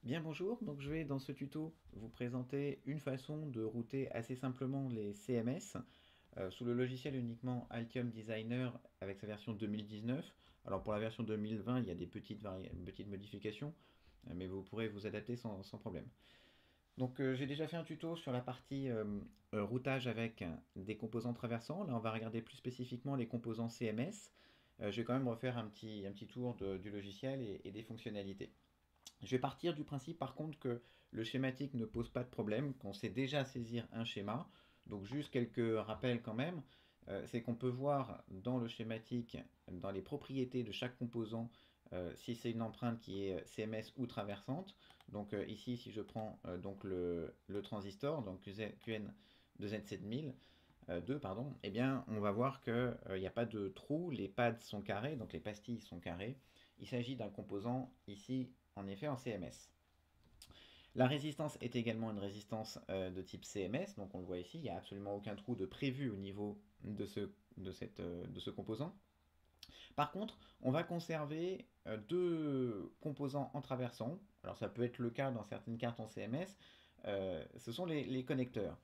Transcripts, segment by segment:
Bien bonjour, donc je vais dans ce tuto vous présenter une façon de router assez simplement les CMS sous le logiciel uniquement Altium Designer avec sa version 2019. Alors pour la version 2020 il y a des petites modifications mais vous pourrez vous adapter sans problème. Donc j'ai déjà fait un tuto sur la partie routage avec des composants traversants. Là on va regarder plus spécifiquement les composants CMS. Je vais quand même refaire un petit tour du logiciel et des fonctionnalités. Je vais partir du principe par contre que le schématique ne pose pas de problème, qu'on sait déjà saisir un schéma. Donc juste quelques rappels quand même, c'est qu'on peut voir dans le schématique, dans les propriétés de chaque composant, si c'est une empreinte qui est CMS ou traversante. Donc ici, si je prends donc le transistor, donc QN2Z7000, 2, pardon, eh bien on va voir qu'il n'y a pas de trou, les pads sont carrés, donc les pastilles sont carrées. Il s'agit d'un composant ici en effet en CMS. La résistance est également une résistance de type CMS, donc on le voit ici, il n'y a absolument aucun trou de prévu au niveau de ce composant. Par contre, on va conserver deux composants en traversant. Alors ça peut être le cas dans certaines cartes en CMS. Ce sont les connecteurs.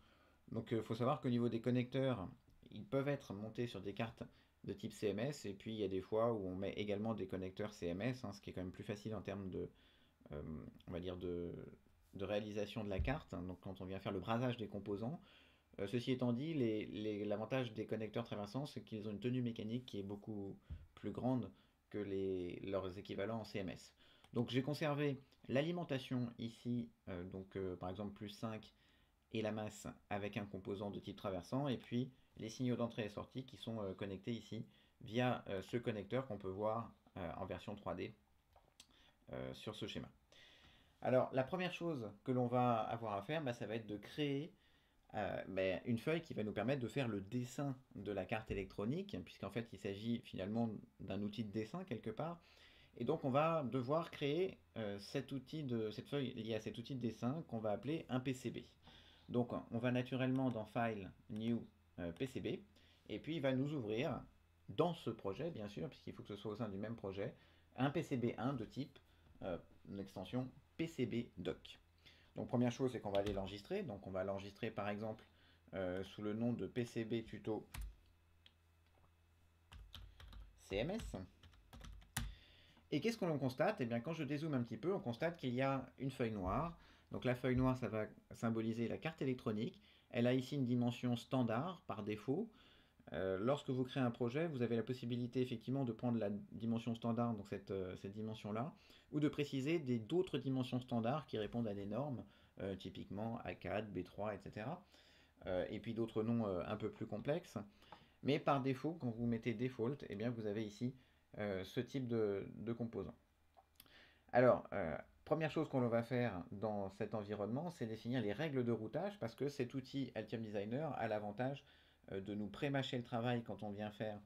Donc il faut savoir qu'au niveau des connecteurs, ils peuvent être montés sur des cartes de type CMS. Et puis il y a des fois où on met également des connecteurs CMS, ce qui est quand même plus facile en termes euh, on va dire de réalisation de la carte. Donc quand on vient faire le brasage des composants. Ceci étant dit, l'avantage des connecteurs traversants, c'est qu'ils ont une tenue mécanique qui est beaucoup plus grande que leurs équivalents en CMS. Donc j'ai conservé l'alimentation ici, par exemple plus 5 et la masse avec un composant de type traversant, et puis les signaux d'entrée et sortie qui sont connectés ici via ce connecteur qu'on peut voir en version 3D sur ce schéma. Alors la première chose que l'on va avoir à faire, ça va être de créer une feuille qui va nous permettre de faire le dessin de la carte électronique, puisqu'en fait il s'agit finalement d'un outil de dessin quelque part. Et donc on va devoir créer cette feuille liée à cet outil de dessin qu'on va appeler un PCB. Donc on va naturellement dans File, New, PCB, et puis il va nous ouvrir dans ce projet, bien sûr, puisqu'il faut que ce soit au sein du même projet, un PCB1 de type une extension PCB doc. Donc première chose, c'est qu'on va aller l'enregistrer. Donc on va l'enregistrer par exemple sous le nom de PCB tuto CMS. Et qu'est-ce que l'on constate? Eh bien quand je dézoome un petit peu, on constate qu'il y a une feuille noire. Donc la feuille noire, ça va symboliser la carte électronique. Elle a ici une dimension standard par défaut. Lorsque vous créez un projet, vous avez la possibilité effectivement de prendre la dimension standard, donc cette dimension-là, ou de préciser d'autres dimensions standards qui répondent à des normes, typiquement A4, B3, etc. Et puis d'autres noms un peu plus complexes. Mais par défaut, quand vous mettez default, eh bien vous avez ici ce type de composant. Alors, première chose qu'on va faire dans cet environnement, c'est définir les règles de routage, parce que cet outil Altium Designer a l'avantage de nous pré-mâcher le travail quand on vient faire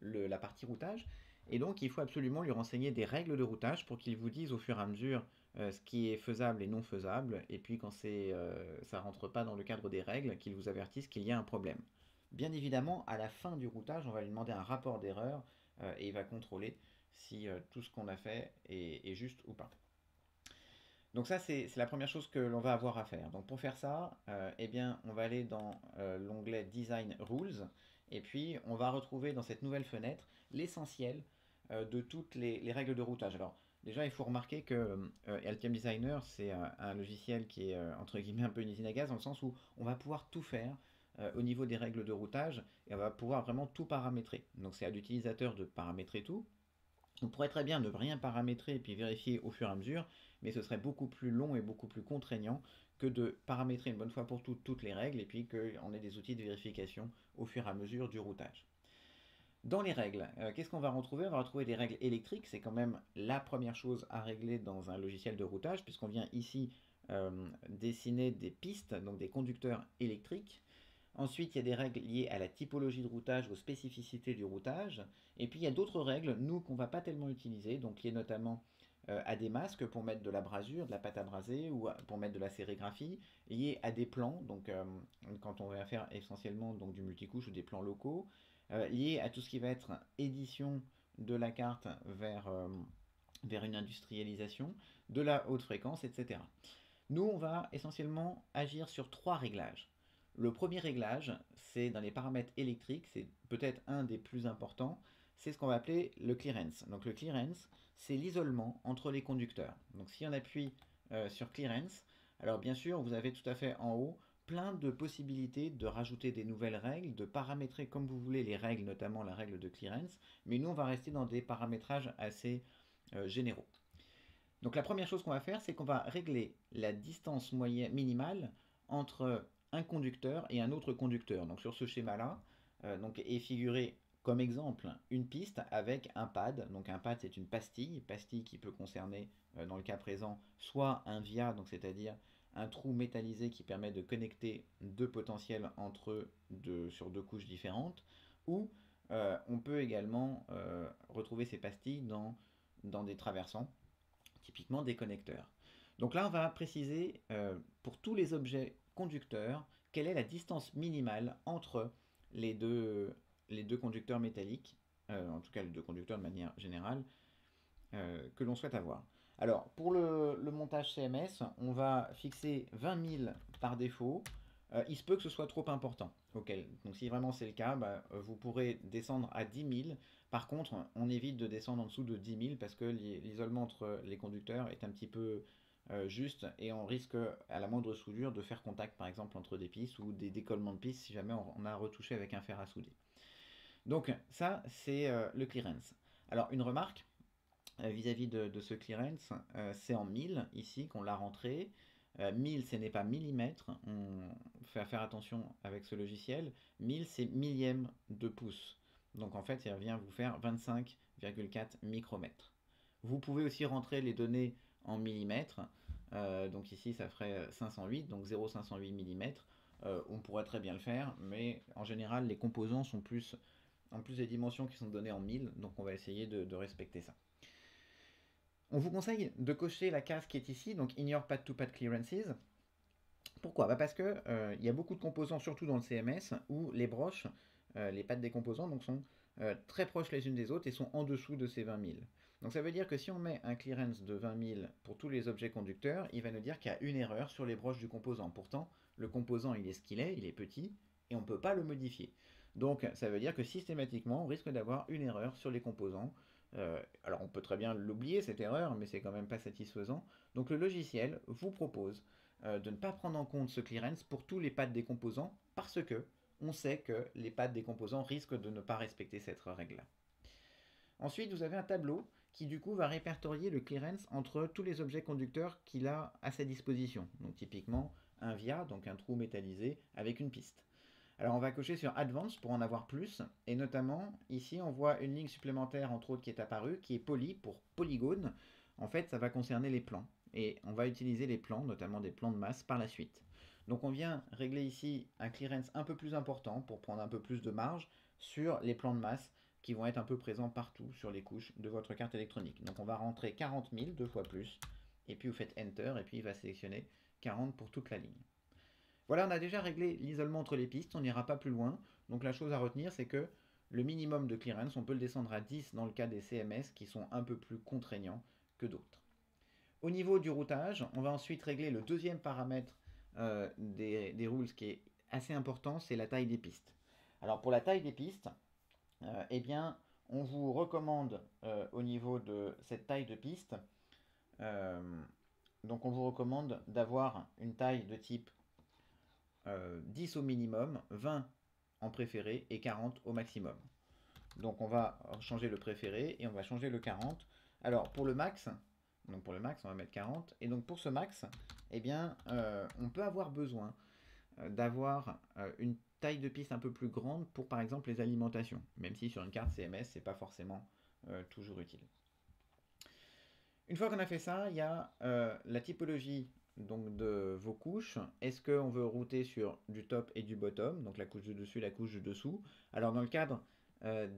la partie routage. Et donc, il faut absolument lui renseigner des règles de routage pour qu'il vous dise au fur et à mesure ce qui est faisable et non faisable. Et puis, quand ça ne rentre pas dans le cadre des règles, qu'il vous avertisse qu'il y a un problème. Bien évidemment, à la fin du routage, on va lui demander un rapport d'erreur et il va contrôler si tout ce qu'on a fait est juste ou pas. Donc ça, c'est la première chose que l'on va avoir à faire. Donc pour faire ça, eh bien, on va aller dans l'onglet Design Rules, et puis on va retrouver dans cette nouvelle fenêtre l'essentiel de toutes les règles de routage. Alors déjà, il faut remarquer que Altium Designer, c'est un logiciel qui est entre guillemets un peu une usine à gaz, dans le sens où on va pouvoir tout faire au niveau des règles de routage, et on va pouvoir vraiment tout paramétrer. Donc c'est à l'utilisateur de paramétrer tout. On pourrait très bien ne rien paramétrer et puis vérifier au fur et à mesure, mais ce serait beaucoup plus long et beaucoup plus contraignant que de paramétrer une bonne fois pour toutes les règles et puis qu'on ait des outils de vérification au fur et à mesure du routage. Dans les règles, qu'est-ce qu'on va retrouver? On va retrouver des règles électriques, c'est quand même la première chose à régler dans un logiciel de routage, puisqu'on vient ici dessiner des pistes, donc des conducteurs électriques. Ensuite, il y a des règles liées à la typologie de routage, aux spécificités du routage. Et puis, il y a d'autres règles, nous, qu'on ne va pas tellement utiliser, donc liées notamment à des masques pour mettre de la brasure, de la pâte à braser, ou pour mettre de la sérigraphie, liées à des plans, donc quand on va faire essentiellement donc, du multicouche ou des plans locaux, liées à tout ce qui va être édition de la carte vers vers une industrialisation, de la haute fréquence, etc. Nous, on va essentiellement agir sur 3 réglages. Le premier réglage, c'est dans les paramètres électriques, c'est peut-être un des plus importants, c'est ce qu'on va appeler le clearance. Donc le clearance, c'est l'isolement entre les conducteurs. Donc si on appuie sur clearance, alors bien sûr, vous avez tout à fait en haut plein de possibilités de rajouter des nouvelles règles, de paramétrer comme vous voulez les règles, notamment la règle de clearance, mais nous on va rester dans des paramétrages assez généraux. Donc la première chose qu'on va faire, c'est qu'on va régler la distance moyenne minimale entre un conducteur et un autre conducteur. Donc sur ce schéma-là, est figuré comme exemple une piste avec un pad. Donc un pad, c'est une pastille qui peut concerner, dans le cas présent, soit un via, donc c'est-à-dire un trou métallisé qui permet de connecter deux potentiels sur deux couches différentes, ou on peut également retrouver ces pastilles dans des traversants, typiquement des connecteurs. Donc là, on va préciser pour tous les objets conducteurs quelle est la distance minimale entre les deux conducteurs métalliques, en tout cas les deux conducteurs de manière générale, que l'on souhaite avoir. Alors, pour le montage CMS, on va fixer 20 000 par défaut. Il se peut que ce soit trop important. Donc si vraiment c'est le cas, vous pourrez descendre à 10 000. Par contre, on évite de descendre en dessous de 10 000 parce que l'isolement entre les conducteurs est un petit peu juste et on risque à la moindre soudure de faire contact par exemple entre des pistes ou des décollements de pistes si jamais on a retouché avec un fer à souder. Donc ça c'est le clearance. Alors une remarque, vis-à-vis de ce clearance, c'est en 1000 ici qu'on l'a rentré. 1000 ce n'est pas millimètres, on fait faire attention avec ce logiciel. 1000 c'est millième de pouce. Donc en fait, ça vient vous faire 25,4 micromètres. Vous pouvez aussi rentrer les données en millimètres. Donc ici, ça ferait 508, donc 0,508 mm. On pourrait très bien le faire, mais en général, les composants sont plus, en plus des dimensions qui sont données en 1000, donc on va essayer de respecter ça. On vous conseille de cocher la case qui est ici, donc Ignore Pad-to-Pad Clearances. Pourquoi? Parce que il y a beaucoup de composants, surtout dans le CMS, où les broches, les pattes des composants, donc, sont très proches les unes des autres et sont en dessous de ces 20 000. Donc ça veut dire que si on met un clearance de 20 000 pour tous les objets conducteurs, il va nous dire qu'il y a une erreur sur les broches du composant. Pourtant, le composant il est ce qu'il est, il est petit, et on ne peut pas le modifier. Donc ça veut dire que systématiquement, on risque d'avoir une erreur sur les composants. Alors on peut très bien l'oublier cette erreur, mais c'est quand même pas satisfaisant. Donc le logiciel vous propose de ne pas prendre en compte ce clearance pour tous les pads des composants parce que on sait que les pads des composants risquent de ne pas respecter cette règle-là. Ensuite, vous avez un tableau qui du coup va répertorier le clearance entre tous les objets conducteurs qu'il a à sa disposition. Donc typiquement un via, donc un trou métallisé avec une piste. Alors on va cocher sur Advance pour en avoir plus, et notamment ici on voit une ligne supplémentaire entre autres qui est apparue, qui est poly pour polygone. En fait ça va concerner les plans, et on va utiliser les plans, notamment des plans de masse par la suite. Donc on vient régler ici un clearance un peu plus important pour prendre un peu plus de marge sur les plans de masse qui vont être un peu présents partout sur les couches de votre carte électronique. Donc on va rentrer 40 000, deux fois plus, et puis vous faites Enter, et puis il va sélectionner 40 pour toute la ligne. Voilà, on a déjà réglé l'isolement entre les pistes, on n'ira pas plus loin. Donc la chose à retenir, c'est que le minimum de clearance, on peut le descendre à 10 dans le cas des CMS qui sont un peu plus contraignants que d'autres. Au niveau du routage, on va ensuite régler le deuxième paramètre des rules qui est assez important, c'est la taille des pistes. Alors pour la taille des pistes, eh bien, on vous recommande au niveau de cette taille de piste, donc on vous recommande d'avoir une taille de type 10 au minimum, 20 en préféré et 40 au maximum. Donc on va changer le préféré et on va changer le 40. Alors pour le max, on va mettre 40. Et donc pour ce max, eh bien, on peut avoir besoin d'avoir une taille de piste un peu plus grande pour par exemple les alimentations, même si sur une carte CMS, c'est pas forcément toujours utile. Une fois qu'on a fait ça, il y a la typologie donc de vos couches. Est-ce qu'on veut router sur du top et du bottom, donc la couche du dessus et la couche du dessous? Alors dans le cadre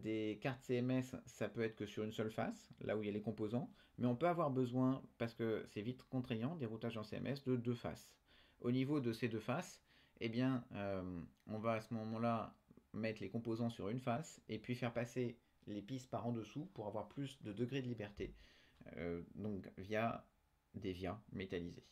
des cartes CMS, ça peut être que sur une seule face, là où il y a les composants, mais on peut avoir besoin, parce que c'est vite contraignant, des routages en CMS, de deux faces. Au niveau de ces deux faces, eh bien, on va à ce moment-là mettre les composants sur une face, et puis faire passer les pistes par en dessous pour avoir plus de degrés de liberté donc via des vias métallisées.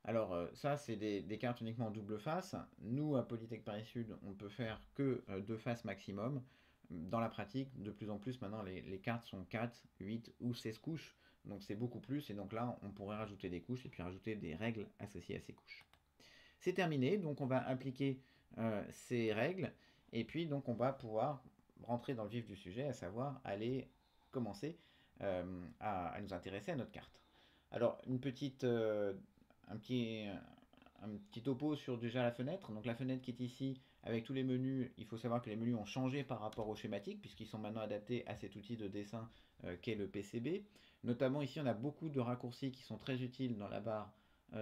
Alors ça, c'est des cartes uniquement en double face. Nous, à Polytech Paris Sud, on peut faire que deux faces maximum. Dans la pratique, de plus en plus maintenant, les cartes sont 4, 8 ou 16 couches. Donc c'est beaucoup plus, et donc là, on pourrait rajouter des couches et puis rajouter des règles associées à ces couches. C'est terminé, donc on va appliquer ces règles, et puis donc on va pouvoir rentrer dans le vif du sujet, à savoir aller commencer à nous intéresser à notre carte. Alors, un petit, un petit topo sur déjà la fenêtre. Donc la fenêtre qui est ici, avec tous les menus, il faut savoir que les menus ont changé par rapport au schématique, puisqu'ils sont maintenant adaptés à cet outil de dessin qu'est le PCB. Notamment ici, on a beaucoup de raccourcis qui sont très utiles dans la barre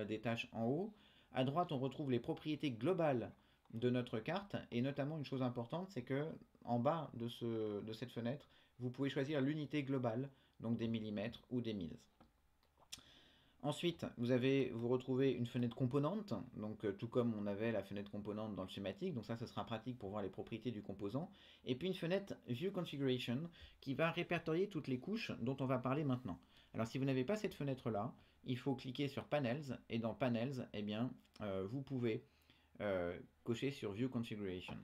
des tâches en haut. À droite, on retrouve les propriétés globales de notre carte, et notamment une chose importante, c'est que en bas de cette fenêtre, vous pouvez choisir l'unité globale, donc des millimètres ou des mils. Ensuite, vous retrouvez une fenêtre composante, donc tout comme on avait la fenêtre composante dans le schématique, donc ça ce sera pratique pour voir les propriétés du composant. Et puis une fenêtre View Configuration qui va répertorier toutes les couches dont on va parler maintenant. Alors si vous n'avez pas cette fenêtre-là, il faut cliquer sur Panels, et dans Panels, eh bien, vous pouvez cocher sur View Configuration.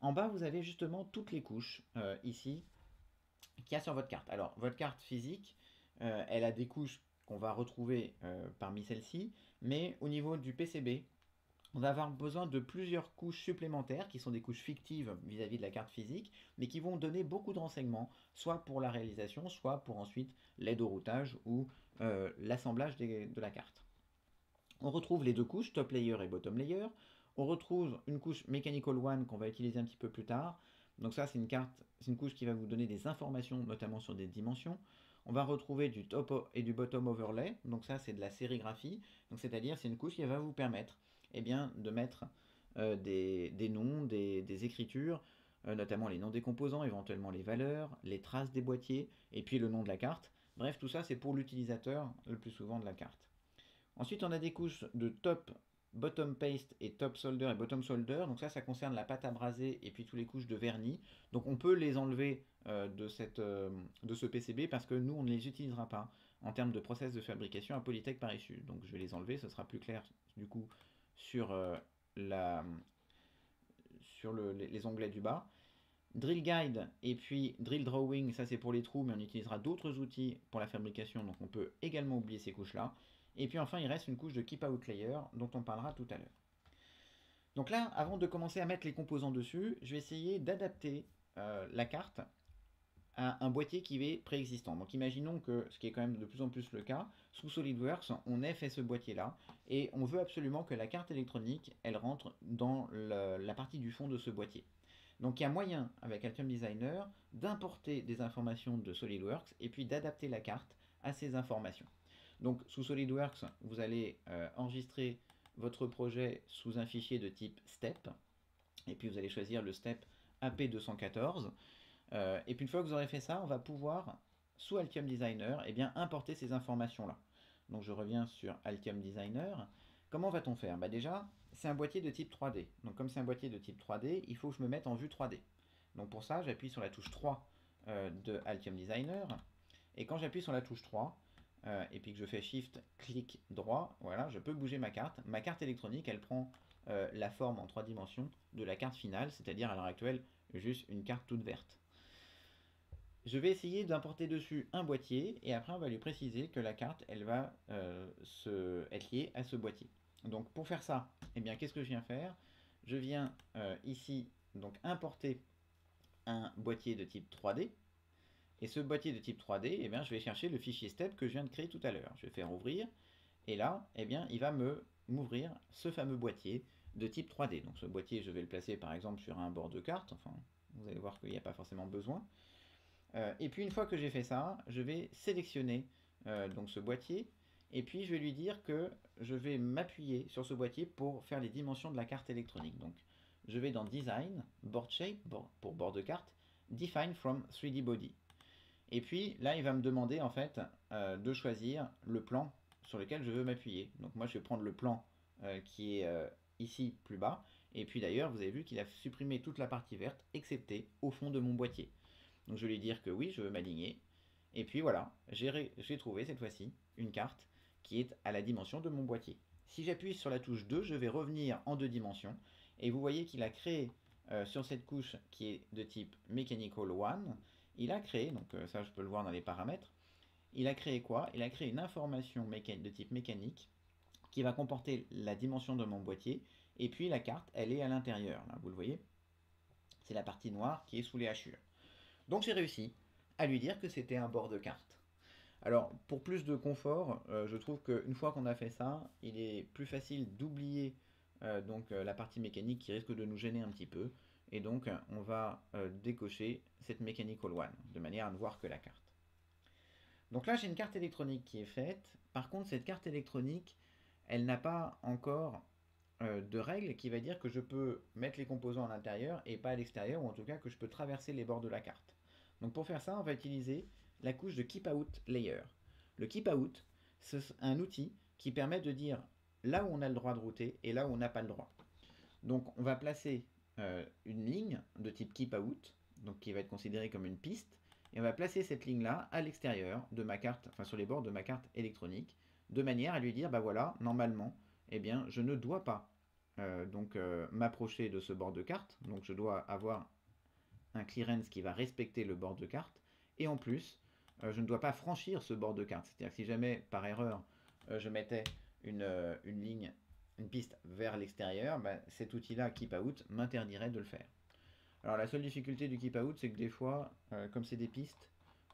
En bas, vous avez justement toutes les couches ici qu'il y a sur votre carte. Alors, votre carte physique, elle a des couches qu'on va retrouver parmi celles-ci, mais au niveau du PCB, on va avoir besoin de plusieurs couches supplémentaires qui sont des couches fictives vis-à-vis de la carte physique, mais qui vont donner beaucoup de renseignements, soit pour la réalisation, soit pour ensuite l'aide au routage ou l'assemblage de la carte. On retrouve les deux couches, top layer et bottom layer. On retrouve une couche mechanical one qu'on va utiliser un petit peu plus tard. Donc ça, c'est une couche qui va vous donner des informations, notamment sur des dimensions. On va retrouver du top et du bottom overlay. Donc ça, c'est de la sérigraphie. Donc c'est-à-dire, c'est une couche qui va vous permettre, eh bien, de mettre des noms, des écritures, notamment les noms des composants, éventuellement les valeurs, les traces des boîtiers, et puis le nom de la carte. Bref, tout ça, c'est pour l'utilisateur le plus souvent de la carte. Ensuite, on a des couches de top, bottom paste et top solder et bottom solder. Donc ça concerne la pâte à braser et puis toutes les couches de vernis. Donc on peut les enlever de ce PCB parce que nous, on ne les utilisera pas en termes de process de fabrication à Polytech Paris Sud. Donc je vais les enlever, ce sera plus clair du coup sur, les onglets du bas. Drill Guide et puis Drill Drawing, ça c'est pour les trous, mais on utilisera d'autres outils pour la fabrication, donc on peut également oublier ces couches-là. Et puis enfin, il reste une couche de Keep Out Layer, dont on parlera tout à l'heure. Donc là, avant de commencer à mettre les composants dessus, je vais essayer d'adapter la carte à un boîtier qui est préexistant. Donc imaginons que, ce qui est quand même de plus en plus le cas, sous SolidWorks, on ait fait ce boîtier-là, et on veut absolument que la carte électronique, elle rentre dans la partie du fond de ce boîtier. Donc il y a moyen, avec Altium Designer, d'importer des informations de SolidWorks et puis d'adapter la carte à ces informations. Donc sous SolidWorks, vous allez enregistrer votre projet sous un fichier de type STEP, et puis vous allez choisir le STEP AP214. Et puis une fois que vous aurez fait ça, on va pouvoir, sous Altium Designer, eh bien, importer ces informations-là. Donc je reviens sur Altium Designer. Comment va-t-on faire? Déjà, c'est un boîtier de type 3D. Donc comme c'est un boîtier de type 3D, il faut que je me mette en vue 3D. Donc pour ça, j'appuie sur la touche 3 de Altium Designer. Et quand j'appuie sur la touche 3, et puis que je fais Shift, clic droit, voilà, je peux bouger ma carte. Ma carte électronique, elle prend la forme en 3 dimensions de la carte finale, c'est-à-dire à l'heure actuelle, juste une carte toute verte. Je vais essayer d'importer dessus un boîtier, et après on va lui préciser que la carte, elle va être liée à ce boîtier. Donc pour faire ça, eh bien, qu'est-ce que je viens faire? Je viens ici donc importer un boîtier de type 3D. Et ce boîtier de type 3D, eh bien, je vais chercher le fichier step que je viens de créer tout à l'heure. Je vais faire ouvrir, et là, eh bien, il va m'ouvrir ce fameux boîtier de type 3D. Donc ce boîtier, je vais le placer par exemple sur un bord de carte. Enfin, vous allez voir qu'il n'y a pas forcément besoin. Et puis une fois que j'ai fait ça, je vais sélectionner donc ce boîtier, et puis je vais lui dire que je vais m'appuyer sur ce boîtier pour faire les dimensions de la carte électronique. Donc je vais dans Design, Board Shape, pour bord de carte, Define from 3D Body. Et puis là, il va me demander en fait de choisir le plan sur lequel je veux m'appuyer. Donc moi, je vais prendre le plan qui est ici plus bas. Et puis d'ailleurs, vous avez vu qu'il a supprimé toute la partie verte, excepté au fond de mon boîtier. Donc je vais lui dire que oui, je veux m'aligner. Et puis voilà, j'ai trouvé cette fois-ci une carte qui est à la dimension de mon boîtier. Si j'appuie sur la touche 2, je vais revenir en 2 dimensions. Et vous voyez qu'il a créé sur cette couche qui est de type Mechanical One, il a créé, donc ça je peux le voir dans les paramètres, il a créé quoi? Il a créé une information de type mécanique qui va comporter la dimension de mon boîtier, et puis la carte, elle est à l'intérieur, là, vous le voyez? C'est la partie noire qui est sous les hachures. Donc j'ai réussi à lui dire que c'était un bord de carte. Alors, pour plus de confort, je trouve qu'une fois qu'on a fait ça, il est plus facile d'oublier la partie mécanique qui risque de nous gêner un petit peu. Et donc, on va décocher cette Mechanical One, de manière à ne voir que la carte. Donc là, j'ai une carte électronique qui est faite. Par contre, cette carte électronique, elle n'a pas encore de règle qui va dire que je peux mettre les composants à l'intérieur et pas à l'extérieur, ou en tout cas que je peux traverser les bords de la carte. Donc pour faire ça, on va utiliser la couche de Keep Out Layer. Le Keep Out, c'est un outil qui permet de dire là où on a le droit de router et là où on n'a pas le droit. Donc on va placer une ligne de type Keep Out, donc qui va être considérée comme une piste, et on va placer cette ligne-là à l'extérieur de ma carte, enfin sur les bords de ma carte électronique, de manière à lui dire, bah voilà, normalement, eh bien, je ne dois pas m'approcher de ce bord de carte, donc je dois avoir un clearance qui va respecter le bord de carte, et en plus, je ne dois pas franchir ce bord de carte. C'est-à-dire que si jamais, par erreur, je mettais une ligne, une piste vers l'extérieur, bah, cet outil-là, Keep Out, m'interdirait de le faire. Alors la seule difficulté du Keep Out, c'est que des fois, comme c'est des pistes,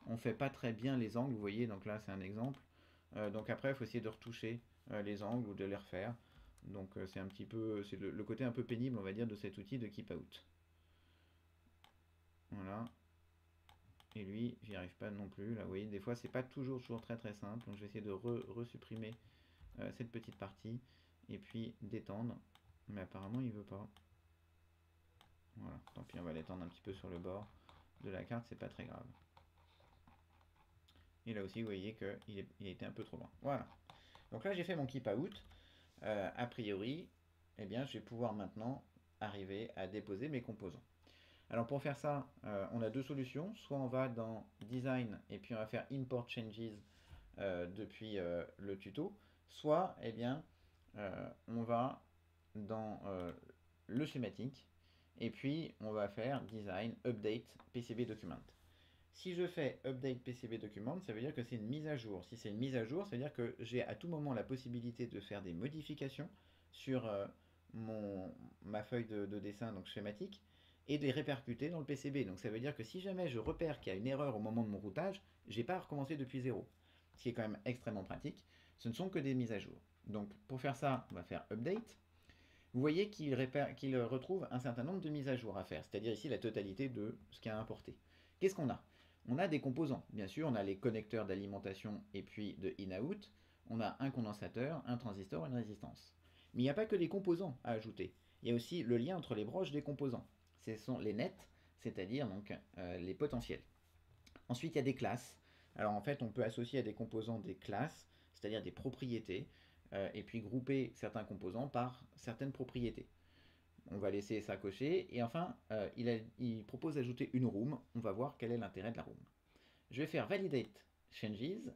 on ne fait pas très bien les angles, vous voyez, donc là c'est un exemple. Donc après, il faut essayer de retoucher les angles ou de les refaire. Donc c'est un petit peu, c'est le côté un peu pénible, on va dire, de cet outil de Keep Out. Voilà. Et lui, j'y arrive pas non plus. Là, vous voyez, des fois, c'est pas toujours très très simple. Donc je vais essayer de resupprimer cette petite partie et puis d'étendre. Mais apparemment, il veut pas. Voilà, tant pis, on va l'étendre un petit peu sur le bord de la carte, c'est pas très grave. Et là aussi, vous voyez qu'il a été un peu trop loin. Voilà. Donc là, j'ai fait mon keep out. A priori, eh bien, je vais pouvoir maintenant arriver à déposer mes composants. Alors pour faire ça, on a deux solutions. Soit on va dans Design et puis on va faire Import Changes depuis le tuto. Soit, eh bien, on va dans le schématique et puis on va faire Design, Update, PCB Document. Si je fais Update PCB Document, ça veut dire que c'est une mise à jour. Si c'est une mise à jour, ça veut dire que j'ai à tout moment la possibilité de faire des modifications sur ma feuille de dessin donc schématique et de les répercuter dans le PCB. Donc ça veut dire que si jamais je repère qu'il y a une erreur au moment de mon routage, j'ai pas à recommencer depuis zéro. Ce qui est quand même extrêmement pratique. Ce ne sont que des mises à jour. Donc pour faire ça, on va faire Update. Vous voyez qu'il retrouve un certain nombre de mises à jour à faire, c'est-à-dire ici la totalité de ce qu'il a importé. Qu'est-ce qu'on a? On a des composants, bien sûr, on a les connecteurs d'alimentation et puis de in-out, on a un condensateur, un transistor, une résistance. Mais il n'y a pas que des composants à ajouter, il y a aussi le lien entre les broches des composants. Ce sont les nets, c'est-à-dire donc les potentiels. Ensuite, il y a des classes. Alors en fait, on peut associer à des composants des classes, c'est-à-dire des propriétés, et puis grouper certains composants par certaines propriétés. On va laisser ça cocher. Et enfin, il propose d'ajouter une room. On va voir quel est l'intérêt de la room. Je vais faire Validate Changes,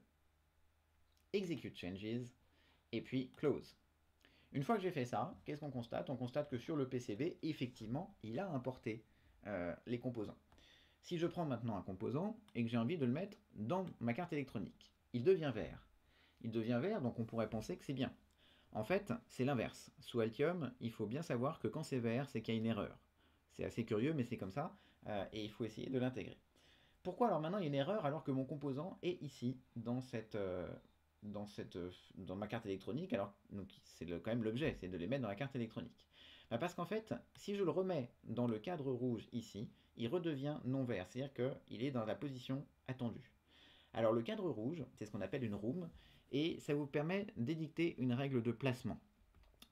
Execute Changes, et puis Close. Une fois que j'ai fait ça, qu'est-ce qu'on constate? On constate que sur le PCB, effectivement, il a importé les composants. Si je prends maintenant un composant et que j'ai envie de le mettre dans ma carte électronique, il devient vert. Il devient vert, donc on pourrait penser que c'est bien. En fait, c'est l'inverse. Sous Altium, il faut bien savoir que quand c'est vert, c'est qu'il y a une erreur. C'est assez curieux, mais c'est comme ça, et il faut essayer de l'intégrer. Pourquoi alors maintenant il y a une erreur alors que mon composant est ici, dans ma carte électronique? Alors, c'est quand même l'objet, c'est de les mettre dans la carte électronique. Bah parce qu'en fait, si je le remets dans le cadre rouge ici, il redevient non vert, c'est-à-dire qu'il est dans la position attendue. Alors le cadre rouge, c'est ce qu'on appelle une room, et ça vous permet d'édicter une règle de placement.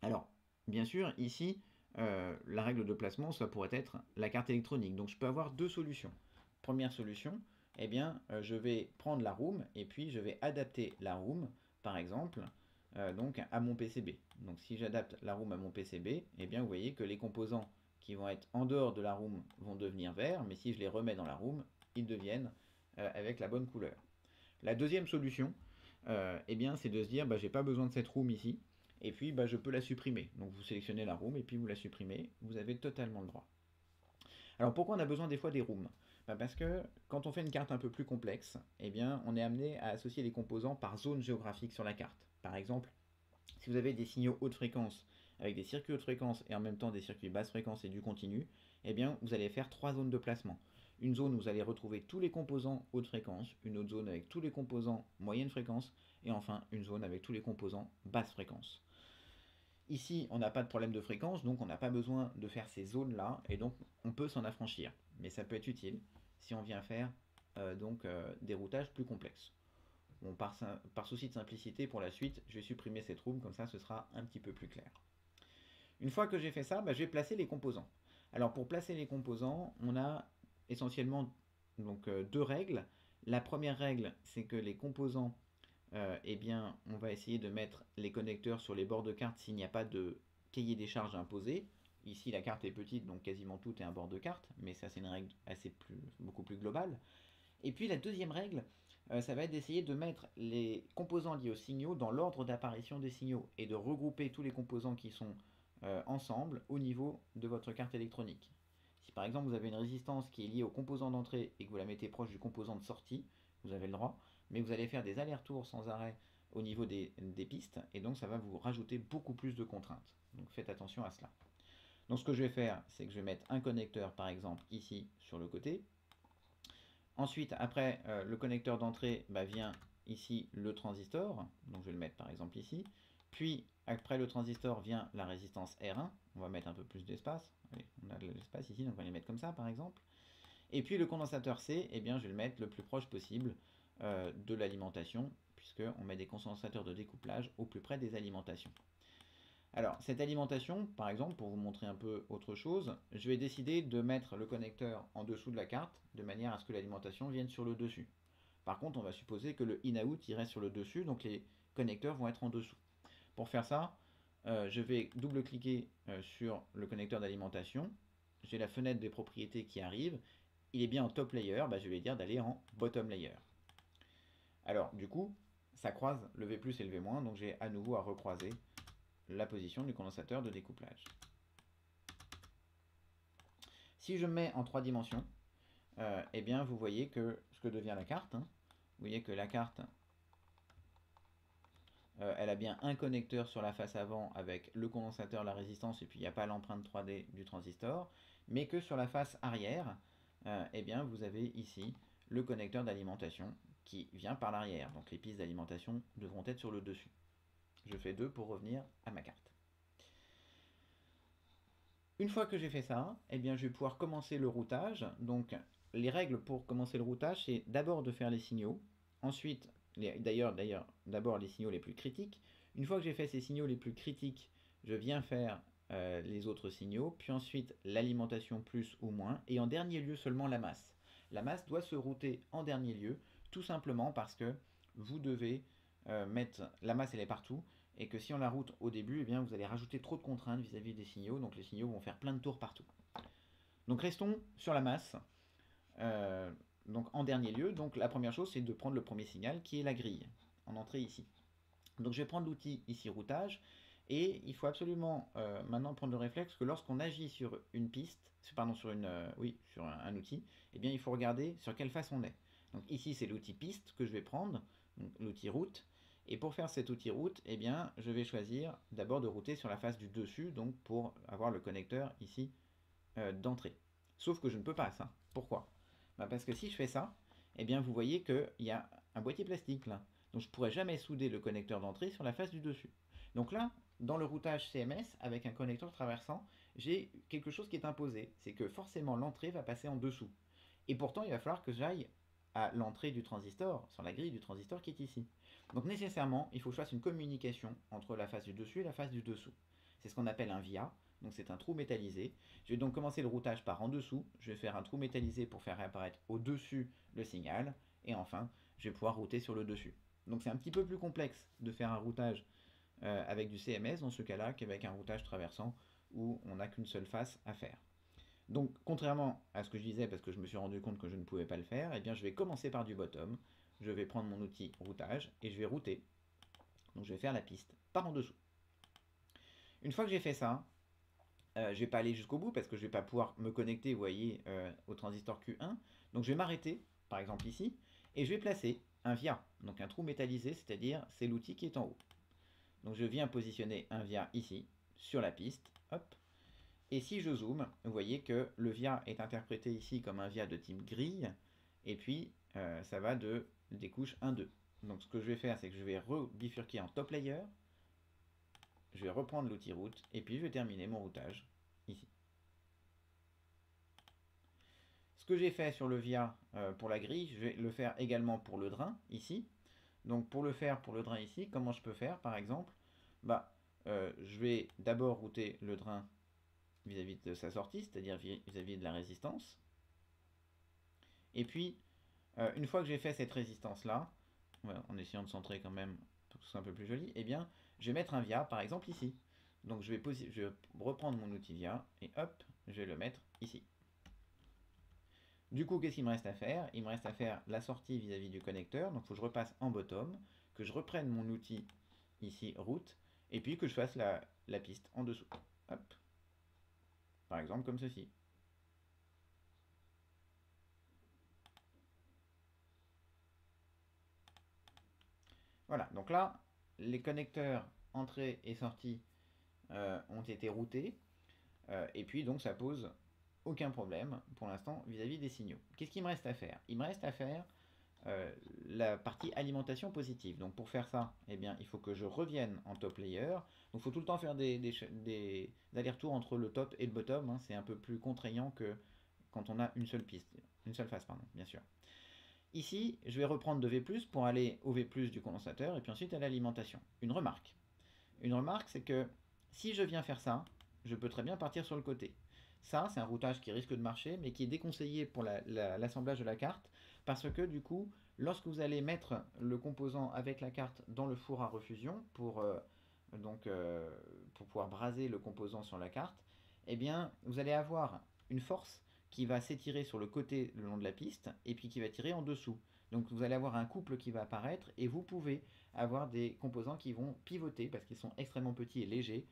Alors, bien sûr, ici, la règle de placement, ça pourrait être la carte électronique. Donc je peux avoir deux solutions. Première solution, eh bien, je vais prendre la room et puis je vais adapter la room, par exemple, donc à mon PCB. Donc si j'adapte la room à mon PCB, eh bien, vous voyez que les composants qui vont être en dehors de la room vont devenir verts, mais si je les remets dans la room, ils deviennent avec la bonne couleur. La deuxième solution, eh bien, c'est de se dire, bah, j'ai pas besoin de cette room ici, et puis bah, je peux la supprimer. Donc vous sélectionnez la room et puis vous la supprimez, vous avez totalement le droit. Alors pourquoi on a besoin des fois des rooms? Bah, parce que quand on fait une carte un peu plus complexe, eh bien, on est amené à associer les composants par zone géographique sur la carte. Par exemple, si vous avez des signaux haute fréquence avec des circuits haute fréquence et en même temps des circuits basse fréquence et du continu, eh bien vous allez faire trois zones de placement. Une zone où vous allez retrouver tous les composants haute fréquence, une autre zone avec tous les composants moyenne fréquence, et enfin une zone avec tous les composants basse fréquence. Ici, on n'a pas de problème de fréquence, donc on n'a pas besoin de faire ces zones-là, et donc on peut s'en affranchir. Mais ça peut être utile si on vient faire des routages plus complexes. Bon, par souci de simplicité, pour la suite, je vais supprimer cette room, comme ça ce sera un petit peu plus clair. Une fois que j'ai fait ça, bah, je vais placer les composants. Alors pour placer les composants, on a essentiellement deux règles. La première règle, c'est que les composants, eh bien, on va essayer de mettre les connecteurs sur les bords de carte s'il n'y a pas de cahier des charges imposé. Ici, la carte est petite, donc quasiment tout est un bord de carte, mais ça c'est une règle beaucoup plus globale. Et puis la deuxième règle, ça va être d'essayer de mettre les composants liés aux signaux dans l'ordre d'apparition des signaux et de regrouper tous les composants qui sont ensemble au niveau de votre carte électronique. Si par exemple vous avez une résistance qui est liée au composant d'entrée et que vous la mettez proche du composant de sortie, vous avez le droit, mais vous allez faire des allers-retours sans arrêt au niveau des pistes et donc ça va vous rajouter beaucoup plus de contraintes. Donc faites attention à cela. Donc ce que je vais faire, c'est que je vais mettre un connecteur par exemple ici sur le côté. Ensuite, après le connecteur d'entrée, bah, vient ici le transistor, donc je vais le mettre par exemple ici. Puis après le transistor vient la résistance R1, on va mettre un peu plus d'espace, on a de l'espace ici, donc on va les mettre comme ça par exemple. Et puis le condensateur C, eh bien, je vais le mettre le plus proche possible de l'alimentation, puisqu'on met des condensateurs de découplage au plus près des alimentations. Alors, cette alimentation, par exemple, pour vous montrer un peu autre chose, je vais décider de mettre le connecteur en dessous de la carte, de manière à ce que l'alimentation vienne sur le dessus. Par contre, on va supposer que le in-out irait sur le dessus, donc les connecteurs vont être en dessous. Pour faire ça, je vais double-cliquer sur le connecteur d'alimentation. J'ai la fenêtre des propriétés qui arrive. Il est bien en top layer, bah, je vais dire d'aller en bottom layer. Alors, du coup, ça croise le V+ et le V-, donc j'ai à nouveau à recroiser la position du condensateur de découplage. Si je mets en 3 dimensions, eh bien vous voyez que ce que devient la carte, vous voyez que la carte, elle a bien un connecteur sur la face avant avec le condensateur, la résistance, et puis il n'y a pas l'empreinte 3D du transistor, mais que sur la face arrière, eh bien vous avez ici le connecteur d'alimentation qui vient par l'arrière. Donc les pistes d'alimentation devront être sur le dessus. Je fais 2 pour revenir à ma carte. Une fois que j'ai fait ça, eh bien, je vais pouvoir commencer le routage. Donc, les règles pour commencer le routage, c'est d'abord de faire les signaux. Ensuite, d'abord les signaux les plus critiques. Une fois que j'ai fait ces signaux les plus critiques, je viens faire les autres signaux. Puis ensuite, l'alimentation plus ou moins. Et en dernier lieu, seulement la masse. La masse doit se router en dernier lieu, tout simplement parce que vous devez mettre... La masse, elle est partout et que si on la route au début, eh bien, vous allez rajouter trop de contraintes vis-à-vis des signaux, donc les signaux vont faire plein de tours partout. Donc restons sur la masse. Donc en dernier lieu, donc la première chose, c'est de prendre le premier signal qui est la grille, en entrée ici. Donc je vais prendre l'outil ici routage, et il faut absolument maintenant prendre le réflexe que lorsqu'on agit sur une piste, pardon, sur un outil, eh bien il faut regarder sur quelle face on est. Donc ici c'est l'outil piste que je vais prendre, l'outil route. Et pour faire cet outil route, eh bien, je vais choisir d'abord de router sur la face du dessus, donc pour avoir le connecteur ici d'entrée. Sauf que je ne peux pas ça. Pourquoi? Parce que si je fais ça, eh bien, vous voyez qu'il y a un boîtier plastique là. Donc je ne pourrai jamais souder le connecteur d'entrée sur la face du dessus. Donc là, dans le routage CMS, avec un connecteur traversant, j'ai quelque chose qui est imposé. C'est que forcément l'entrée va passer en dessous. Et pourtant, il va falloir que j'aille à l'entrée du transistor, sur la grille du transistor qui est ici. Donc nécessairement, il faut que je fasse une communication entre la face du dessus et la face du dessous. C'est ce qu'on appelle un via, donc c'est un trou métallisé. Je vais donc commencer le routage par en dessous, je vais faire un trou métallisé pour faire réapparaître au-dessus le signal, et enfin, je vais pouvoir router sur le dessus. Donc c'est un petit peu plus complexe de faire un routage avec du CMS dans ce cas-là qu'avec un routage traversant où on n'a qu'une seule face à faire. Donc, contrairement à ce que je disais, parce que je me suis rendu compte que je ne pouvais pas le faire, eh bien, je vais commencer par du bottom. je vais prendre mon outil routage et je vais router. Donc je vais faire la piste par en dessous. Une fois que j'ai fait ça, je ne vais pas aller jusqu'au bout parce que je ne vais pas pouvoir me connecter, vous voyez, au transistor Q1. Donc je vais m'arrêter, par exemple ici, et je vais placer un via, donc un trou métallisé, c'est-à-dire c'est l'outil qui est en haut. Donc je viens positionner un via ici, sur la piste, hop. Et si je zoome, vous voyez que le via est interprété ici comme un via de type grille, et puis ça va des couches 1, 2. Donc ce que je vais faire, c'est que je vais rebifurquer en top layer, je vais reprendre l'outil route, et puis je vais terminer mon routage ici. Ce que j'ai fait sur le via pour la grille, je vais le faire également pour le drain ici. Donc pour le faire pour le drain ici, comment je peux faire par exemple? Je vais d'abord router le drain vis-à-vis de sa sortie, c'est-à-dire vis-à-vis de la résistance. Et puis, une fois que j'ai fait cette résistance-là, en essayant de centrer quand même pour que ce soit un peu plus joli, eh bien, je vais mettre un via, par exemple ici. Donc je vais reprendre mon outil via, et hop, je vais le mettre ici. Du coup, qu'est-ce qu'il me reste à faire? Il me reste à faire la sortie vis-à-vis du connecteur, donc il faut que je repasse en bottom, que je reprenne mon outil ici, route, et puis que je fasse la piste en dessous. Hop. Par exemple, comme ceci. Voilà, donc là, les connecteurs entrée et sortie ont été routés, et puis donc ça pose aucun problème pour l'instant vis-à-vis des signaux. Qu'est-ce qu'il me reste à faire? Il me reste à faire la partie alimentation positive. Donc pour faire ça, eh bien, il faut que je revienne en top layer. Donc il faut tout le temps faire des allers-retours entre le top et le bottom, hein. C'est un peu plus contraignant que quand on a une seule piste, une seule phase, pardon, bien sûr. Ici, je vais reprendre de V+, pour aller au V+, du condensateur, et puis ensuite à l'alimentation. Une remarque, c'est que si je viens faire ça, je peux très bien partir sur le côté. Ça, c'est un routage qui risque de marcher, mais qui est déconseillé pour l'assemblage de la carte, parce que du coup, lorsque vous allez mettre le composant avec la carte dans le four à refusion, pour pouvoir braser le composant sur la carte, eh bien, vous allez avoir une force qui va s'étirer sur le côté le long de la piste, et puis qui va tirer en dessous. Donc vous allez avoir un couple qui va apparaître, et vous pouvez avoir des composants qui vont pivoter, parce qu'ils sont extrêmement petits et légers,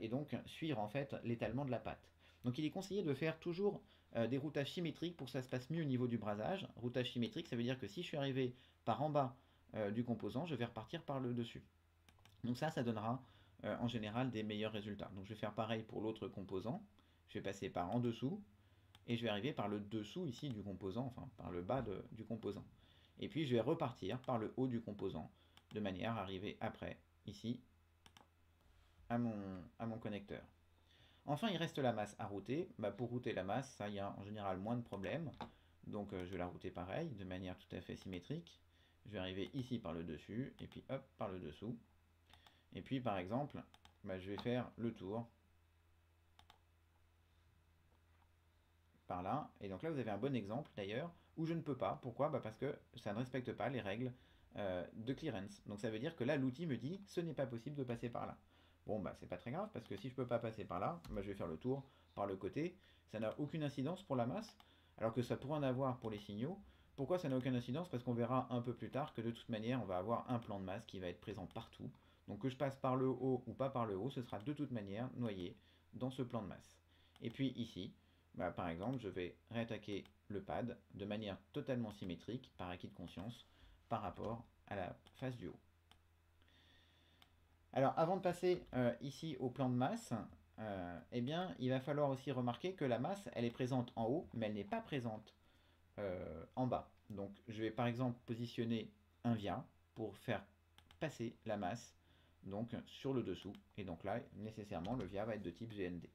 et donc suivre en fait l'étalement de la pâte. Donc il est conseillé de faire toujours des routages symétriques pour que ça se passe mieux au niveau du brasage. Routage symétrique, ça veut dire que si je suis arrivé par en bas du composant, je vais repartir par le dessus. Donc ça donnera en général des meilleurs résultats. Donc je vais faire pareil pour l'autre composant. Je vais passer par en dessous, et je vais arriver par le dessous ici du composant, enfin par le bas du composant. Et puis je vais repartir par le haut du composant, de manière à arriver après, ici, à mon connecteur. Enfin, il reste la masse à router. Pour router la masse, ça, il y a en général moins de problèmes. Donc je vais la router pareil, de manière tout à fait symétrique. Je vais arriver ici par le dessus, et puis hop, par le dessous. Et puis par exemple, je vais faire le tour par là. Et donc là, vous avez un bon exemple d'ailleurs, où je ne peux pas. Pourquoi? Parce que ça ne respecte pas les règles de clearance. Donc ça veut dire que là, l'outil me dit, ce n'est pas possible de passer par là. Bon, c'est pas très grave, parce que si je peux pas passer par là, je vais faire le tour par le côté. Ça n'a aucune incidence pour la masse, alors que ça pourrait en avoir pour les signaux. Pourquoi ça n'a aucune incidence? Parce qu'on verra un peu plus tard que de toute manière, on va avoir un plan de masse qui va être présent partout. Donc que je passe par le haut ou pas par le haut, ce sera de toute manière noyé dans ce plan de masse. Et puis ici, par exemple, je vais réattaquer le pad de manière totalement symétrique, par acquis de conscience, par rapport à la face du haut. Alors, avant de passer ici au plan de masse, eh bien, il va falloir aussi remarquer que la masse, elle est présente en haut, mais elle n'est pas présente en bas. Donc, je vais par exemple positionner un via pour faire passer la masse donc sur le dessous. Et donc là, nécessairement, le via va être de type GND.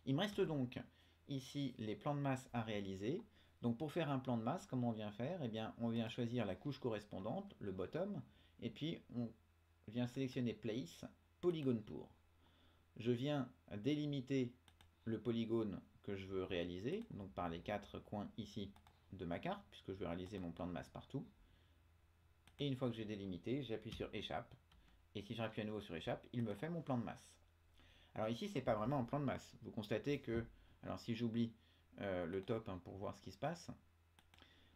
Il me reste donc ici les plans de masse à réaliser. Donc pour faire un plan de masse, comment on vient faire? Eh bien, on vient choisir la couche correspondante, le bottom, et puis on vient sélectionner Place, Polygone pour. Je viens délimiter le polygone que je veux réaliser, donc par les 4 coins ici de ma carte, puisque je veux réaliser mon plan de masse partout. Et une fois que j'ai délimité, j'appuie sur Échappe, et si j'appuie à nouveau sur Échappe, il me fait mon plan de masse. Alors ici, c'est pas vraiment un plan de masse. Vous constatez que, alors si j'oublie le top pour voir ce qui se passe,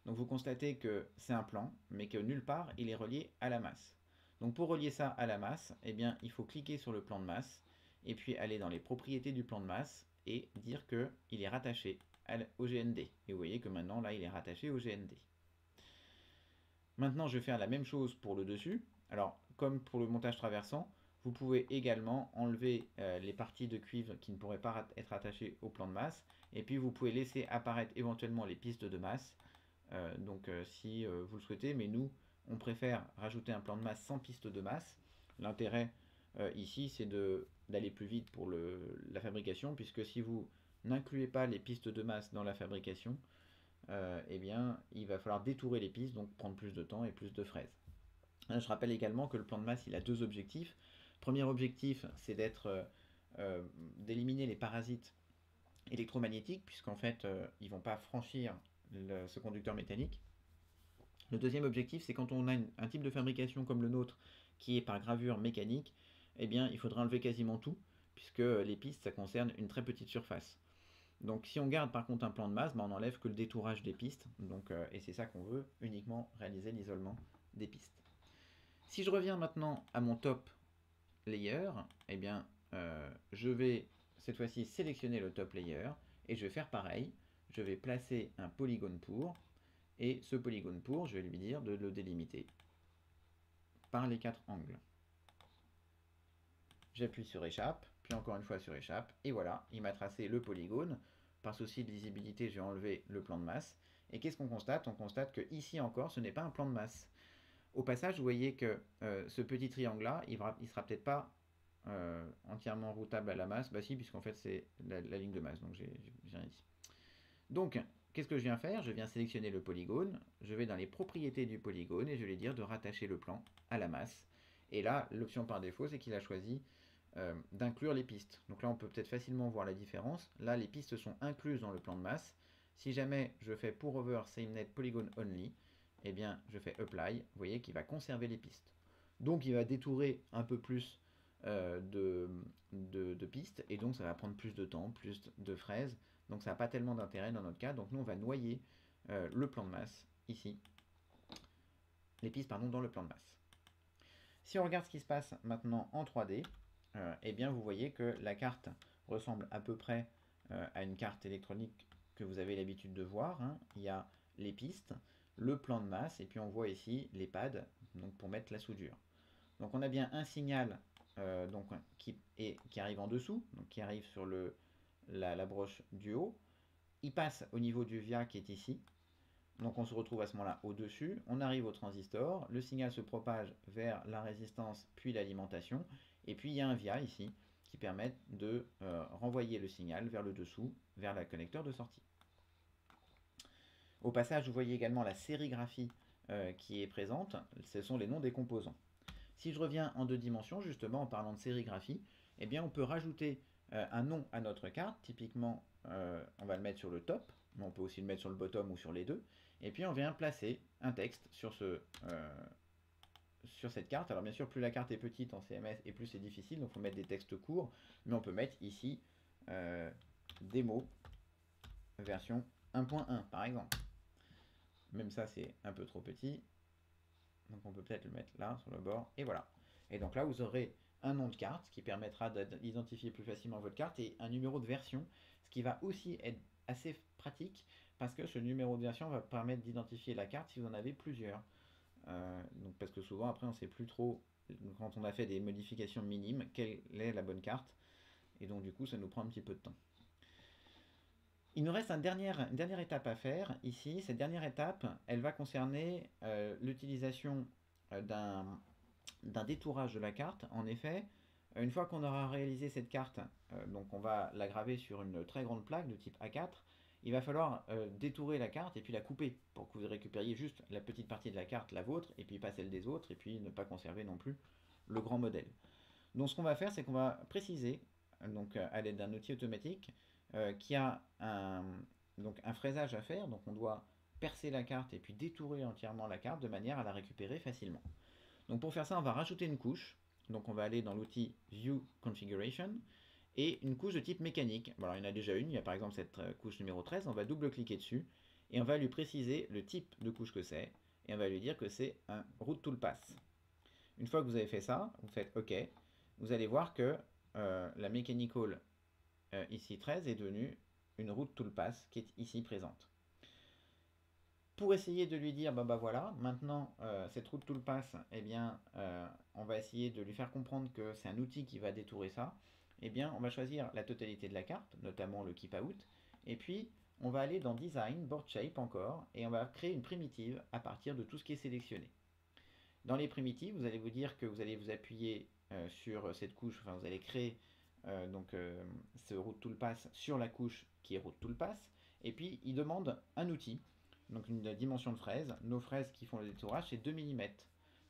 Donc vous constatez que c'est un plan, mais que nulle part il est relié à la masse. Donc pour relier ça à la masse, eh bien il faut cliquer sur le plan de masse, et puis aller dans les propriétés du plan de masse, et dire qu'il est rattaché au GND. Et vous voyez que maintenant là il est rattaché au GND. Maintenant je vais faire la même chose pour le dessus. Alors comme pour le montage traversant, vous pouvez également enlever les parties de cuivre qui ne pourraient pas être attachées au plan de masse, et puis vous pouvez laisser apparaître éventuellement les pistes de masse, si vous le souhaitez, mais nous on préfère rajouter un plan de masse sans piste de masse. L'intérêt ici c'est d'aller plus vite pour la fabrication, puisque si vous n'incluez pas les pistes de masse dans la fabrication, eh bien il va falloir détourer les pistes, donc prendre plus de temps et plus de fraises. Je rappelle également que le plan de masse il a deux objectifs. Premier objectif c'est d'éliminer les parasites électromagnétiques, puisqu'en fait ils ne vont pas franchir ce conducteur métallique. Le deuxième objectif c'est quand on a un type de fabrication comme le nôtre qui est par gravure mécanique, eh bien il faudra enlever quasiment tout, puisque les pistes ça concerne une très petite surface. Donc si on garde par contre un plan de masse, on n'enlève que le détourage des pistes, et c'est ça qu'on veut, uniquement réaliser l'isolement des pistes. Si je reviens maintenant à mon top layer, eh bien, je vais cette fois-ci sélectionner le top layer et je vais faire pareil. Je vais placer un polygone pour, et ce polygone pour, je vais lui dire de le délimiter par les 4 angles. J'appuie sur échappe, puis encore une fois sur échappe, et voilà, il m'a tracé le polygone. Par souci de lisibilité, j'ai enlevé le plan de masse. Et qu'est-ce qu'on constate? On constate que ici encore, ce n'est pas un plan de masse. Au passage, vous voyez que ce petit triangle-là, il ne sera peut-être pas entièrement routable à la masse. Bah si, puisqu'en fait c'est la ligne de masse, donc j'ai rien dit. Donc, qu'est-ce que je viens faire? Je viens sélectionner le polygone, je vais dans les propriétés du polygone et je vais dire de rattacher le plan à la masse. Et là, l'option par défaut, c'est qu'il a choisi d'inclure les pistes. Donc là, on peut peut-être facilement voir la différence. Là, les pistes sont incluses dans le plan de masse. Si jamais je fais pour over SameNet Polygon Only, eh bien, je fais Apply. Vous voyez qu'il va conserver les pistes. Donc, il va détourer un peu plus de pistes, et donc ça va prendre plus de temps, plus de fraises. Donc, ça n'a pas tellement d'intérêt dans notre cas. Donc, nous, on va noyer le plan de masse ici. Les pistes, pardon, dans le plan de masse. Si on regarde ce qui se passe maintenant en 3D, eh bien vous voyez que la carte ressemble à peu près à une carte électronique que vous avez l'habitude de voir. Hein. Il y a les pistes, le plan de masse, et puis on voit ici les pads donc pour mettre la soudure. Donc on a bien un signal qui arrive en dessous, donc qui arrive sur la broche du haut. Il passe au niveau du via qui est ici. Donc on se retrouve à ce moment-là au-dessus, on arrive au transistor, le signal se propage vers la résistance puis l'alimentation, et puis il y a un via ici qui permet de renvoyer le signal vers le dessous, vers le connecteur de sortie. Au passage, vous voyez également la sérigraphie qui est présente, ce sont les noms des composants. Si je reviens en 2 dimensions, justement en parlant de sérigraphie, eh bien on peut rajouter un nom à notre carte, typiquement on va le mettre sur le top, mais on peut aussi le mettre sur le bottom ou sur les deux. Et puis on vient placer un texte sur cette carte. Alors bien sûr, plus la carte est petite en CMS et plus c'est difficile, donc il faut mettre des textes courts. Mais on peut mettre ici démo version 1.1 par exemple. Même ça c'est un peu trop petit. Donc on peut peut-être le mettre là sur le bord. Et voilà. Et donc là vous aurez un nom de carte, ce qui permettra d'identifier plus facilement votre carte, et un numéro de version, ce qui va aussi être assez pratique, parce que ce numéro de version va permettre d'identifier la carte si vous en avez plusieurs. Donc parce que souvent après on ne sait plus trop, quand on a fait des modifications minimes, quelle est la bonne carte, et donc du coup ça nous prend un petit peu de temps. Il nous reste une dernière étape à faire ici. Cette dernière étape, elle va concerner l'utilisation d'un détourage de la carte. En effet, une fois qu'on aura réalisé cette carte, donc on va la graver sur une très grande plaque de type A4, il va falloir détourer la carte et puis la couper pour que vous récupériez juste la petite partie de la carte, la vôtre, et puis pas celle des autres, et puis ne pas conserver non plus le grand modèle. Donc ce qu'on va faire, c'est qu'on va préciser, donc à l'aide d'un outil automatique, qui a un fraisage à faire. Donc on doit percer la carte et puis détourer entièrement la carte de manière à la récupérer facilement. Donc pour faire ça, on va rajouter une couche. Donc on va aller dans l'outil View Configuration, et une couche de type mécanique. Voilà, il y en a déjà une, il y a par exemple cette couche numéro 13, on va double-cliquer dessus, et on va lui préciser le type de couche que c'est, et on va lui dire que c'est un route tool pass. Une fois que vous avez fait ça, vous faites OK, vous allez voir que la mechanical ici 13 est devenue une route tool pass qui est ici présente. Pour essayer de lui dire, bah voilà, maintenant cette route tool pass, eh bien, on va essayer de lui faire comprendre que c'est un outil qui va détourer ça. Eh bien, on va choisir la totalité de la carte, notamment le keep out, et puis on va aller dans Design, Board Shape encore, et on va créer une primitive à partir de tout ce qui est sélectionné. Dans les primitives, vous allez vous dire que vous allez vous appuyer sur cette couche, enfin vous allez créer ce route toolpass sur la couche qui est route toolpass, et puis il demande un outil, donc une dimension de fraise. Nos fraises qui font le détourage, c'est 2 mm.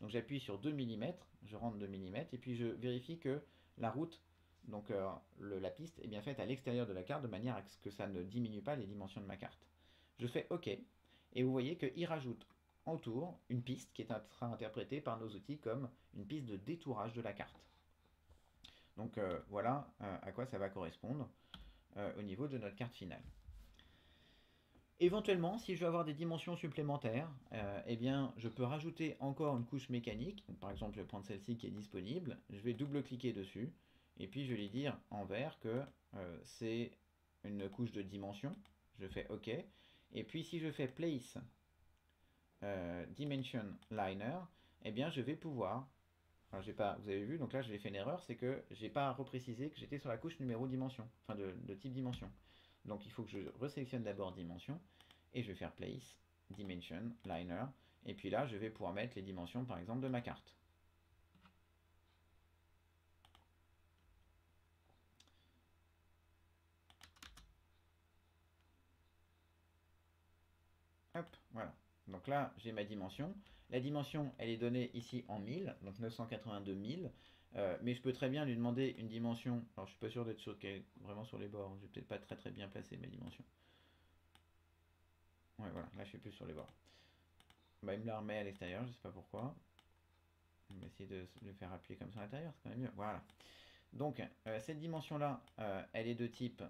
Donc j'appuie sur 2 mm, je rentre 2 mm, et puis je vérifie que la route, donc la piste, est bien faite à l'extérieur de la carte, de manière à ce que ça ne diminue pas les dimensions de ma carte. Je fais OK, et vous voyez qu'il rajoute autour une piste qui est interprétée par nos outils comme une piste de détourage de la carte. Donc voilà à quoi ça va correspondre au niveau de notre carte finale. Éventuellement, si je veux avoir des dimensions supplémentaires, eh bien, je peux rajouter encore une couche mécanique. Donc, par exemple, je vais prendre celle-ci qui est disponible. Je vais double-cliquer dessus. Et puis, je vais lui dire en vert que c'est une couche de dimension. Je fais OK. Et puis, si je fais Place Dimension Liner, eh bien, je vais pouvoir... Alors, vous avez vu, donc là, j'ai fait une erreur. C'est que je n'ai pas reprécisé que j'étais sur la couche numéro dimension. Enfin, de type dimension. Donc il faut que je resélectionne d'abord dimension et je vais faire place, dimension, liner, et puis là je vais pouvoir mettre les dimensions par exemple de ma carte. Hop, voilà. Donc là j'ai ma dimension. La dimension elle est donnée ici en 1000, donc 982 000. Mais je peux très bien lui demander une dimension. Alors je suis pas sûr d'être vraiment sur les bords, j'ai peut-être pas très bien placé mes dimensions. Ouais voilà, là je suis plus sur les bords. Bah, il me la remet à l'extérieur, je sais pas pourquoi. On va essayer de le faire appuyer comme ça à l'intérieur, c'est quand même mieux. Voilà. Donc cette dimension-là, elle est de type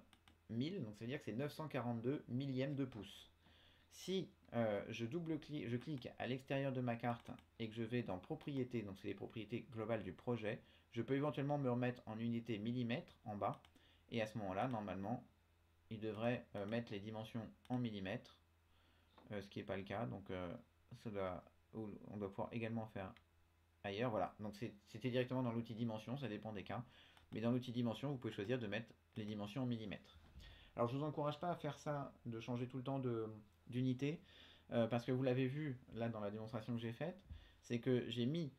1000, donc ça veut dire que c'est 942 millièmes de pouce. Si je clique à l'extérieur de ma carte et que je vais dans propriétés, donc c'est les propriétés globales du projet, je peux éventuellement me remettre en unité millimètres en bas, et à ce moment-là, normalement, il devrait mettre les dimensions en millimètres, ce qui n'est pas le cas, donc on doit pouvoir également faire ailleurs, voilà. Donc c'était directement dans l'outil dimension, ça dépend des cas. Mais dans l'outil dimension, vous pouvez choisir de mettre les dimensions en millimètres. Alors je ne vous encourage pas à faire ça, de changer tout le temps d'unité, parce que vous l'avez vu là dans la démonstration que j'ai faite, c'est que j'ai mis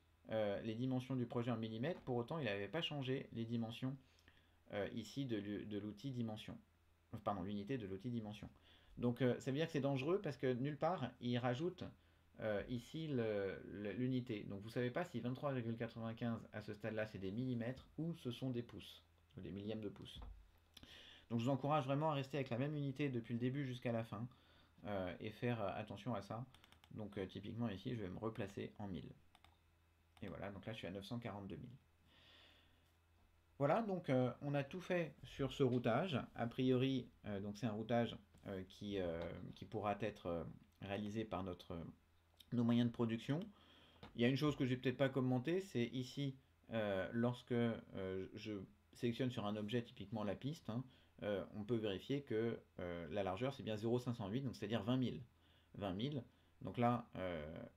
les dimensions du projet en millimètres, pour autant il n'avait pas changé les dimensions ici de l'outil dimension. Pardon, l'unité de l'outil dimension. Donc ça veut dire que c'est dangereux parce que nulle part il rajoute ici l'unité. Donc vous ne savez pas si 23,95 à ce stade-là c'est des millimètres ou ce sont des pouces, ou des millièmes de pouces. Donc je vous encourage vraiment à rester avec la même unité depuis le début jusqu'à la fin et faire attention à ça. Donc typiquement ici je vais me replacer en 1000. Et voilà, donc là je suis à 942 000. Voilà, donc on a tout fait sur ce routage. A priori, donc c'est un routage qui pourra être réalisé par nos moyens de production. Il y a une chose que je n'ai peut-être pas commentée, c'est ici, lorsque je sélectionne sur un objet, typiquement la piste, hein, on peut vérifier que la largeur c'est bien 0,508, donc c'est-à-dire 20 000. 20 000. Donc là,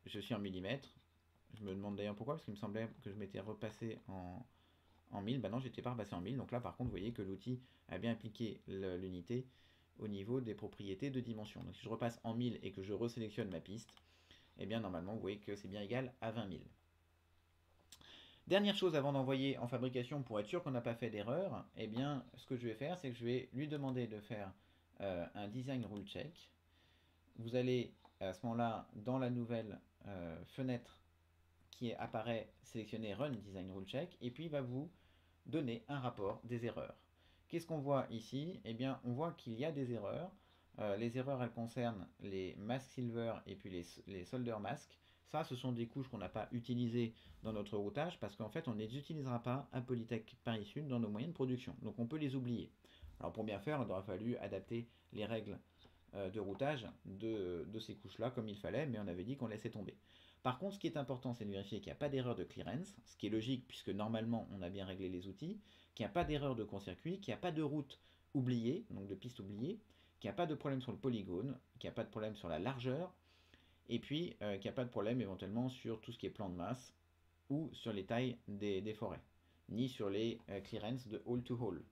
je suis en millimètres. Je me demande d'ailleurs pourquoi, parce qu'il me semblait que je m'étais repassé en 1000. Bah non, j'étais pas repassé en 1000. Donc là, par contre, vous voyez que l'outil a bien appliqué l'unité au niveau des propriétés de dimension. Donc si je repasse en 1000 et que je resélectionne ma piste, et bien normalement vous voyez que c'est bien égal à 20 000. Dernière chose avant d'envoyer en fabrication pour être sûr qu'on n'a pas fait d'erreur, et bien ce que je vais faire c'est que je vais lui demander de faire un design rule check. Vous allez à ce moment-là dans la nouvelle fenêtre qui apparaît sélectionner run design rule check et puis il va vous donner un rapport des erreurs. Qu'est-ce qu'on voit ici? Eh bien on voit qu'il y a des erreurs. Les erreurs, elles concernent les masques silver et puis les solder masks. Ça, ce sont des couches qu'on n'a pas utilisées dans notre routage parce qu'en fait, on ne les utilisera pas à Polytech Paris Sud dans nos moyens de production. Donc, on peut les oublier. Alors, pour bien faire, il aura fallu adapter les règles de routage de ces couches-là comme il fallait, mais on avait dit qu'on laissait tomber. Par contre, ce qui est important, c'est de vérifier qu'il n'y a pas d'erreur de clearance, ce qui est logique puisque normalement on a bien réglé les outils, qu'il n'y a pas d'erreur de court-circuit, qu'il n'y a pas de route oubliée, donc de piste oubliée, qu'il n'y a pas de problème sur le polygone, qu'il n'y a pas de problème sur la largeur, et puis qu'il n'y a pas de problème éventuellement sur tout ce qui est plan de masse ou sur les tailles des forêts, ni sur les clearances de hole to hole.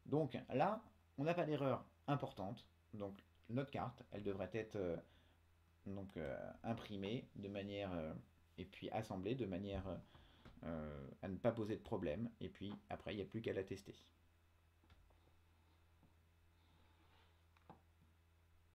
Donc là, on n'a pas d'erreur importante, donc notre carte, elle devrait être imprimée de manière et puis assemblée de manière à ne pas poser de problème, et puis après il n'y a plus qu'à la tester.